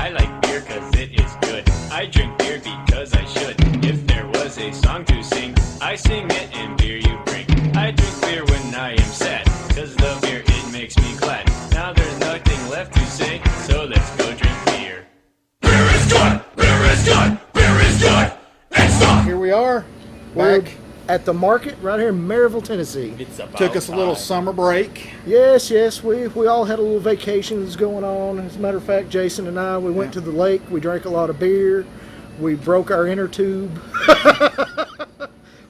I like beer cause it is good. I drink beer because I should. If there was a song to sing, I sing it and beer you bring. I drink beer when I am sad, cause the beer it makes me glad. Now there's nothing left to say, so let's go drink beer. Beer is good! Beer is good! Beer is good! It's not! Here we are, back at the market right here in Maryville, Tennessee. It's about Took us a little time. summer break. Yes, we all had a little vacations going on. As a matter of fact, Jason and I, we went to the lake. We drank a lot of beer. We broke our inner tube.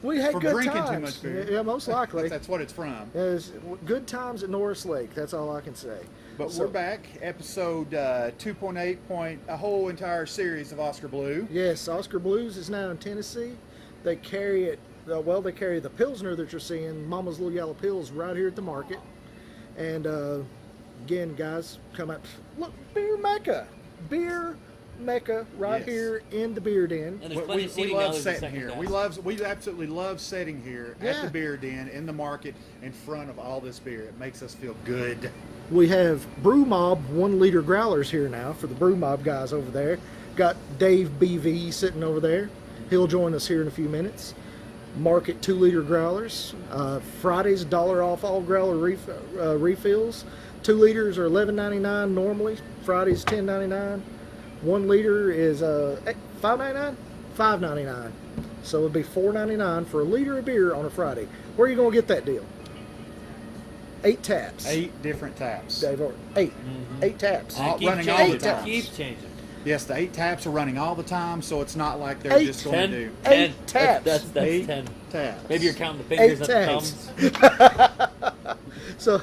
We had From good drinking too times. much beer. Yeah, most likely. That's what it's from. It was good times at Norris Lake. That's all I can say. But So- we're back, episode 2.8, a whole entire series of Oskar Blue. Yes, Oskar Blues is now in Tennessee. They carry it. They carry the Pilsner that you're seeing, Mama's Little Yellow Pills, right here at the market. And again, guys, come out. Look, beer mecca, right Yes. here in the beer den. And there's plenty of seating now. love There's a sitting second here. desk. We absolutely love sitting here at Yeah. the beer den in the market in front of all this beer. It makes us feel good. We have Brew Mob 1 liter growlers here now for the Brew Mob guys over there. Got Dave BV sitting over there. He'll join us here in a few minutes. Market 2 liter growlers. Fridays $1 off all growler refills. 2 liters are $11.99 normally. Fridays $10.99. 1 liter is $5.99. $5.99. So it'd be $4.99 for a liter of beer on a Friday. Where are you gonna get that deal? 8 taps. 8 different taps. Dave, 8. 8 taps. And it keeps running all changing. the time. It keeps changing. Yes, the 8 taps are running all the time, so it's not like they're 8. just going to do 8 10. taps. That's 8 10. taps. Maybe you're counting the fingers 8 and the tags. thumbs. So,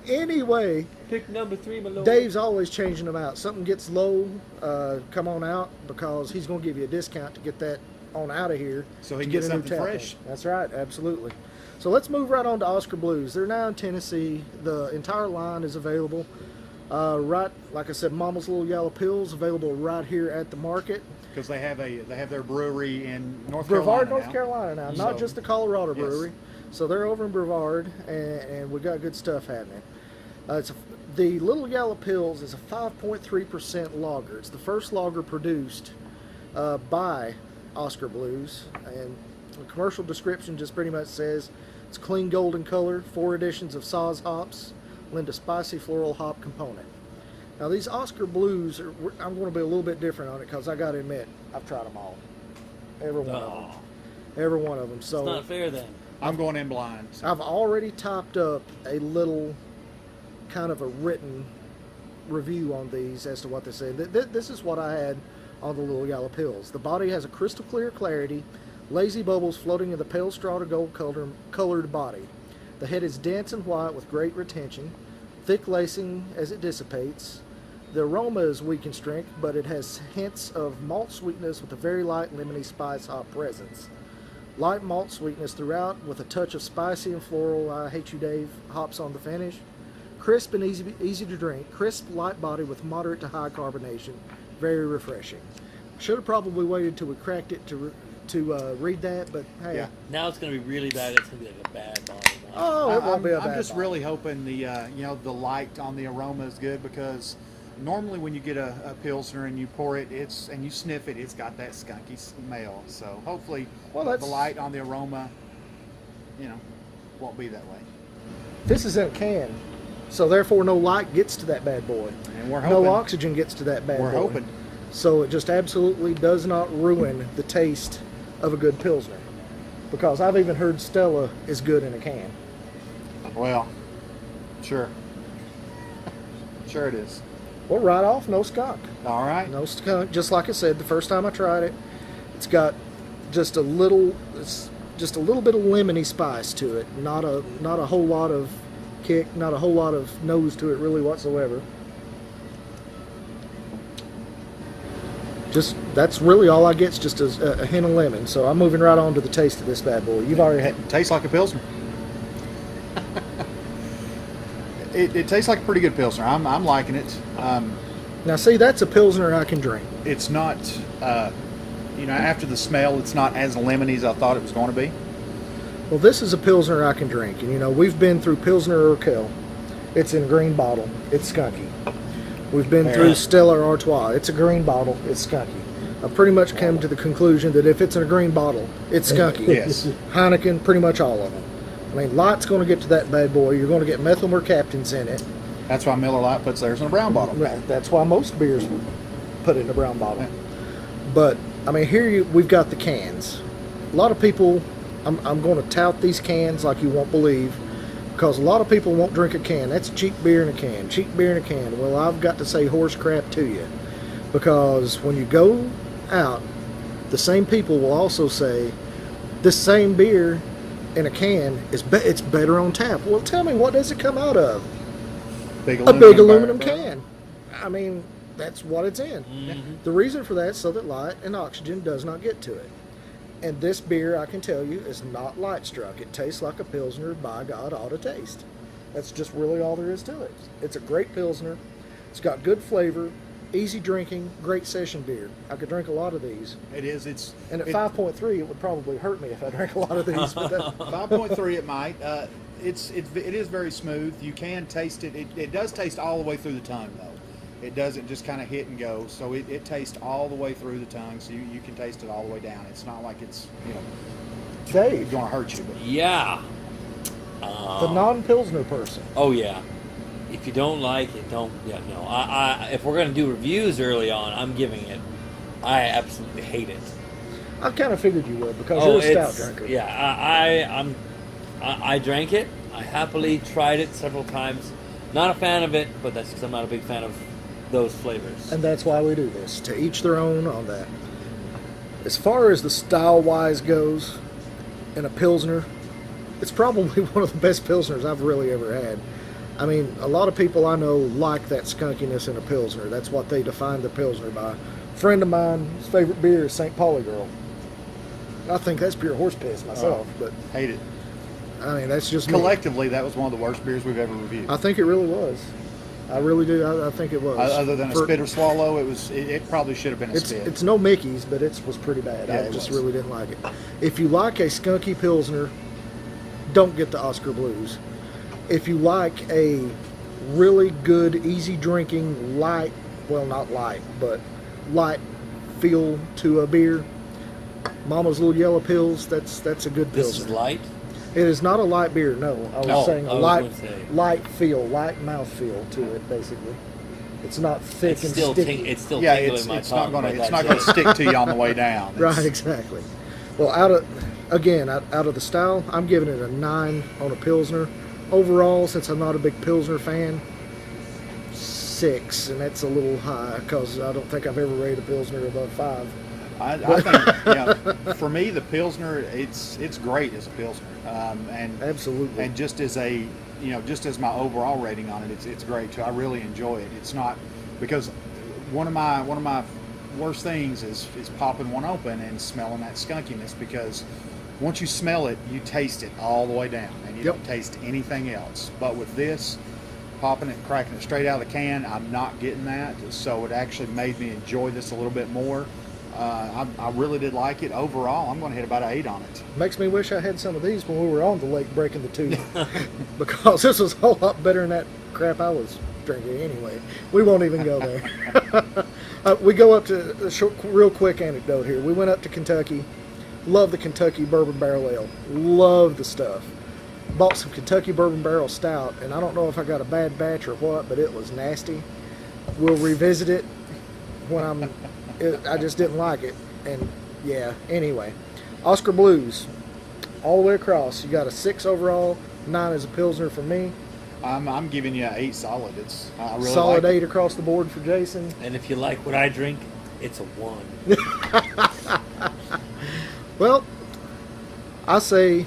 anyway, Pick number 3, my lord. Dave's always changing them out. Something gets low, come on out, because he's going to give you a discount to get that on out of here. So he to can get a new something tap fresh. in. That's right, absolutely. So let's move right on to Oskar Blues. They're now in Tennessee. The entire line is available. Right, like I said, Mama's Little Yellow Pills available right here at the market. Because they have their brewery in North Brevard, Carolina North now. Carolina now, not So- just the Colorado Yes. brewery. So they're over in Brevard, and we got good stuff happening. The Little Yellow Pills is a 5.3% lager. It's the first lager produced by Oskar Blues, and the commercial description just pretty much says it's clean golden color, 4 additions of Saaz hops, lend a spicy floral hop component. Now these Oskar Blues, I'm going to be a little bit different on it because I got to admit, I've tried them all. Every one of them. Oh, Every one of them. So it's not fair then. I'm going in blind. I've already topped up a little kind of a written review on these as to what they say. This is what I had on the Little Yellow Pills. The body has a crystal clear clarity, lazy bubbles floating in the pale straw to gold colored body. The head is dense and white with great retention, thick lacing as it dissipates. The aroma is weak in strength, but it has hints of malt sweetness with a very light lemony spice hop presence. Light malt sweetness throughout with a touch of spicy and floral, I hate you Dave, hops on the finish. Crisp and easy to drink. Crisp, light body with moderate to high carbonation. Very refreshing. Should have probably waited till we cracked it to read that, but hey. Yeah. Now it's going to be really bad. It's going to be like a bad bottle. Oh, it won't be a bad I'm just bottle. really hoping the light on the aroma is good, because normally when you get a pilsner and you pour it, and you sniff it, it's got that skunky smell. So hopefully, the light on the aroma, won't be that way. This is in a can, so therefore no light gets to that bad boy. And we're hoping. No oxygen gets to that bad boy. We're hoping. So it just absolutely does not ruin the taste of a good Pilsner. Because I've even heard Stella is good in a can. Well, sure. Sure it is. Well, right off, no skunk. All right. No skunk. Just like I said, the first time I tried it, it's got just a little bit of lemony spice to it. Not a whole lot of kick, not a whole lot of nose to it really whatsoever. That's really all I get, is just a hint of lemon. So I'm moving right on to the taste of this bad boy. You've already had. It tastes like a pilsner. It tastes like a pretty good pilsner. I'm liking it. Now see, that's a Pilsner I can drink. It's not, after the smell, it's not as lemony as I thought it was going to be. Well, this is a Pilsner I can drink. And we've been through Pilsner Urquell. It's in a green bottle. It's skunky. We've been through Stella Artois. It's a green bottle. It's skunky. I pretty much came to the conclusion that if it's in a green bottle, it's skunky. Yes. Heineken, pretty much all of them. I mean, Light's going to get to that bad boy. You're going to get methyl mercaptans in it. That's why Miller Lite puts theirs in a brown bottle. Right. That's why most beers put it in a brown bottle. But I mean, we've got the cans. A lot of people, I'm going to tout these cans like you won't believe, because a lot of people won't drink a can. That's cheap beer in a can. Cheap beer in a can. Well, I've got to say horse crap to you, because when you go out, the same people will also say this same beer in a can it's better on tap. Well, tell me, what does it come out of? A big aluminum can. I mean, that's what it's in. Mm-hmm. The reason for that is so that light and oxygen does not get to it. And this beer, I can tell you, is not light struck. It tastes like a Pilsner, by God, ought to taste. That's just really all there is to it. It's a great Pilsner. It's got good flavor, easy drinking, great session beer. I could drink a lot of these. It is. And at 5.3, it would probably hurt me if I drank a lot of these. But 5.3 it might. It is very smooth. You can taste it. It does taste all the way through the tongue, though. It doesn't just kind of hit and go. So it tastes all the way through the tongue. So you can taste it all the way down. It's not like it's Dave, going to hurt you. But. Yeah. The non-Pilsner person. Oh yeah. If you don't like it, don't. Yeah, no. I if we're gonna do reviews early on, I'm giving it. I absolutely hate it. I kind of figured you would, because you're a stout drinker. Yeah, I drank it. I happily tried it several times. Not a fan of it, but that's because I'm not a big fan of those flavors. And that's why we do this, to each their own on that. As far as the style-wise goes, in a Pilsner, it's probably one of the best Pilsners I've really ever had. I mean, a lot of people I know like that skunkiness in a Pilsner. That's what they define the Pilsner by. A friend of mine, his favorite beer is St. Pauli Girl. I think that's pure horse piss myself, but hate it. I mean, that's just collectively, that was one of the worst beers we've ever reviewed. I think it really was. I really do. I think it was. Other than a spit or swallow, it probably should have been a spit. It's no Mickey's, but it was pretty bad. Yeah, I just really didn't like it. If you like a skunky Pilsner, don't get the Oskar Blues. If you like a really good, easy drinking, light, well, not light, but light feel to a beer, Mama's Little Yellow Pills, that's a good Pilsner. This is light? It is not a light beer, no. I was saying a light feel, light mouth feel to it, basically. It's not thick and sticky. It's still tingling my tongue. It's not going to stick to you on the way down. Right, exactly. Well, out of the style, I'm giving it a 9 on a Pilsner. Overall, since I'm not a big Pilsner fan, 6, and that's a little high because I don't think I've ever rated a Pilsner above 5. I think, for me, the Pilsner, it's great as a Pilsner, and absolutely, and just as just as my overall rating on it, it's great too. I really enjoy it. It's not because one of my worst things is popping one open and smelling that skunkiness, because once you smell it, you taste it all the way down, and you don't taste anything else. But with this, popping it and cracking it straight out of the can, I'm not getting that. So it actually made me enjoy this a little bit more. I really did like it. Overall, I'm going to hit about an 8 on it. Makes me wish I had some of these when we were on the lake breaking the tooth, because this was a whole lot better than that crap I was drinking anyway. We won't even go there. We go up to a real quick anecdote here. We went up to Kentucky. Love the Kentucky Bourbon Barrel Ale. Love the stuff. Bought some Kentucky Bourbon Barrel Stout, and I don't know if I got a bad batch or what, but it was nasty. We'll revisit it when I just didn't like it. And yeah, anyway. Oskar Blues, all the way across. You got a 6 overall, 9 as a Pilsner for me. I'm giving you an 8 solid. I really solid like 8 across the board for Jason. And if you like what I drink, it's a 1. Well, I say,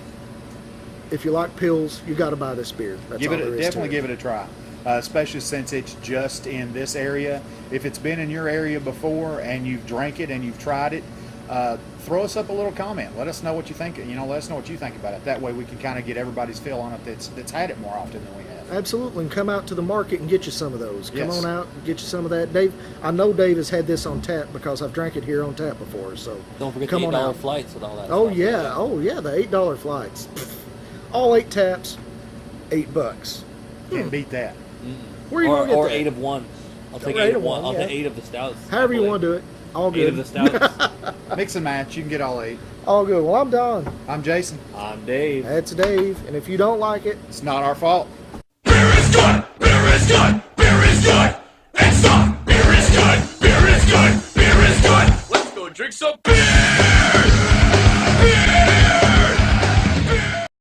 if you like pills, you got to buy this beer. That's definitely give it a try, especially since it's just in this area. If it's been in your area before and you've drank it and you've tried it, throw us up a little comment. Let us know what you think. Let us know what you think about it. That way we can kind of get everybody's feel on it that's had it more often than we have. Absolutely, and come out to the market and get you some of those. Come on out and get you some of that. Dave, I know Dave has had this on tap because I've drank it here on tap before. So don't forget come the $8 on out. flights with all that. Oh stuff. yeah, the $8 flights. All 8 taps, $8. Can't beat that. Where are you gonna get or that? 8 of 1. I'll take Or 8 of one. I'll yeah. take 8 of the stouts. However you happily. want to do it. All 8 good. of the stouts. Mix and match. You can get all 8. All good. Well, I'm Don. I'm Jason. I'm Dave. That's Dave. And if you don't like it, It's not our fault. Beer is good, beer is good, beer is good. And stop. Beer is good, beer is good, beer is good. Let's go drink some beer.